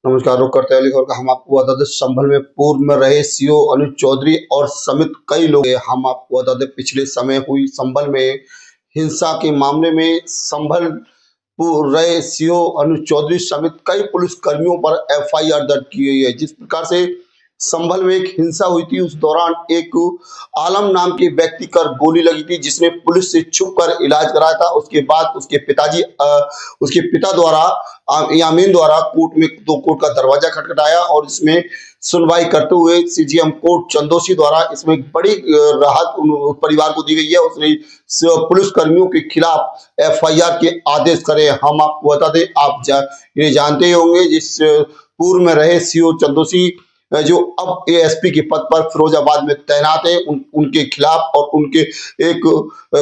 नमस्कार। रुक करते हैं खबर का। हम आपको बता दें, संभल में पूर्व में रहे सीओ अनुज चौधरी और समेत कई लोग हम आपको बता दें, पिछले समय हुई संभल में हिंसा के मामले में संभल रहे सीओ अनुज चौधरी समेत कई पुलिस कर्मियों पर एफआईआर दर्ज की गई है। जिस प्रकार से संभल में एक हिंसा हुई थी, उस दौरान एक आलम नाम के व्यक्ति पर गोली लगी थी, जिसने पुलिस से छुप कर इलाज कराया था। उसके बाद उसके पिता द्वारा यामीन द्वारा कोर्ट का दरवाजा खटखटाया और इसमें सुनवाई करते हुए सीजीएम कोर्ट चंदोसी द्वारा इसमें बड़ी राहत परिवार को दी गई है। उसने पुलिस कर्मियों के खिलाफ एफआईआर के आदेश करे। हम आपको बता दें, आप ये जानते ही होंगे, जिस पूर्व में रहे सीओ चंदोसी जो अब एएसपी के पद पर फिरोजाबाद में तैनात है, उनके खिलाफ और उनके एक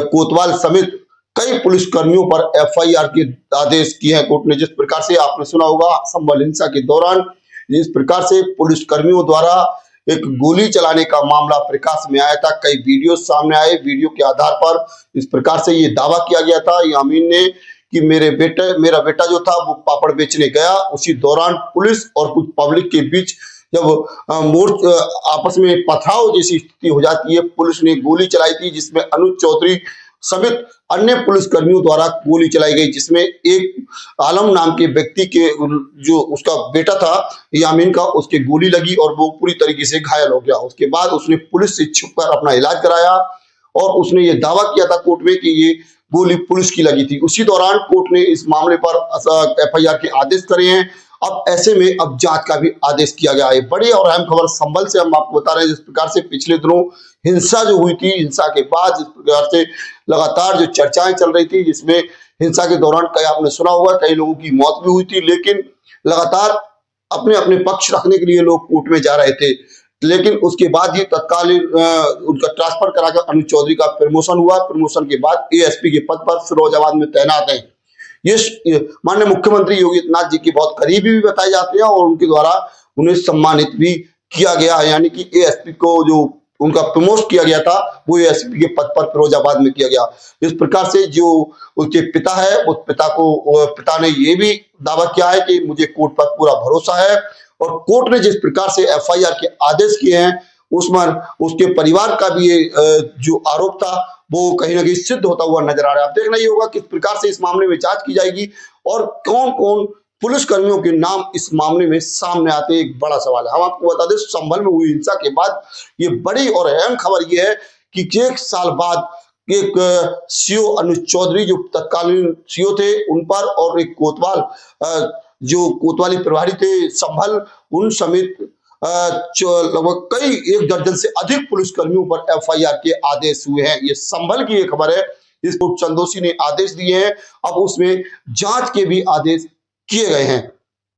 कोतवाल समेत कई पुलिस कर्मियों पर एफआईआर के आदेश किए हैं कोर्ट ने। जिस प्रकार से आपने सुना होगा, संभल हिंसा के दौरान जिस प्रकार से पुलिस कर्मियों द्वारा एक गोली चलाने का मामला प्रकाश में आया था, कई वीडियो सामने आए। वीडियो के आधार पर इस प्रकार से ये दावा किया गया था यामीन ने कि मेरा बेटा जो था वो पापड़ बेचने गया, उसी दौरान पुलिस और कुछ पब्लिक के बीच जब आपस में पथराव जैसी स्थिति हो जाती है, पुलिस ने गोली चलाई थी, जिसमें अनुज चौधरी समेत अन्य पुलिस कर्मियों द्वारा गोली चलाई गई, जिसमें एक आलम नाम के व्यक्ति के जो उसका बेटा था यामीन का, उसके गोली लगी और वो पूरी तरीके से घायल हो गया। उसके बाद उसने पुलिस से छुपकर अपना इलाज कराया और उसने ये दावा किया था कोर्ट में कि ये गोली पुलिस की लगी थी। उसी दौरान कोर्ट ने इस मामले पर एफआईआर के आदेश करे हैं। अब ऐसे में अब जांच का भी आदेश किया गया है। बड़ी और अहम खबर संभल से हम आपको बता रहे हैं। जिस प्रकार से पिछले दिनों हिंसा जो हुई थी, हिंसा के बाद जिस प्रकार से लगातार जो चर्चाएं चल रही थी, जिसमें हिंसा के दौरान कई आपने सुना होगा कई लोगों की मौत भी हुई थी, लेकिन लगातार अपने अपने पक्ष रखने के लिए लोग कोर्ट में जा रहे थे। लेकिन उसके बाद ये तत्कालीन उनका ट्रांसफर कराकर अनुज चौधरी का प्रमोशन हुआ। प्रमोशन के बाद एएसपी के पद पर फिरोजाबाद में तैनात है। ये माननीय मुख्यमंत्री योगी आदित्यनाथ जी के बहुत करीबी भी बताए जाते हैं और उनके द्वारा उन्हें सम्मानित भी किया गया है। यानी कि एएसपी को जो उनका प्रमोट किया गया था, वो एएसपी के पद पर फिरोजाबाद में किया गया। इस प्रकार से जो उसके पिता है, उस पिता ने ये भी दावा किया है कि मुझे कोर्ट पर पूरा भरोसा है, और कोर्ट ने जिस प्रकार से एफआईआर के आदेश किए हैं, उसमें उसके परिवार का भी ये जो आरोप था वो कहीं ना कहीं सिद्ध होता हुआ नजर आ रहा है। आप देखना ही होगा किस प्रकार से इस मामले में जांच की जाएगी और कौन कौन पुलिस कर्मियों के नाम इस मामले में सामने आते हैं, एक बड़ा सवाल है। हम आपको बता दें, संभल में हुई हिंसा के बाद ये बड़ी और अहम खबर ये है कि 1 साल बाद एक सीओ अनुज चौधरी जो तत्कालीन सीओ थे उन पर, और एक कोतवाल जो कोतवाली प्रभारी थे संभल, उन समेत लगभग कई 1 दर्जन से अधिक पुलिस कर्मियों पर एफआईआर के आदेश हुए हैं। ये संभल की एक खबर है। इस कोर्ट चंदोसी ने आदेश दिए हैं, अब उसमें जांच के भी आदेश किए गए हैं।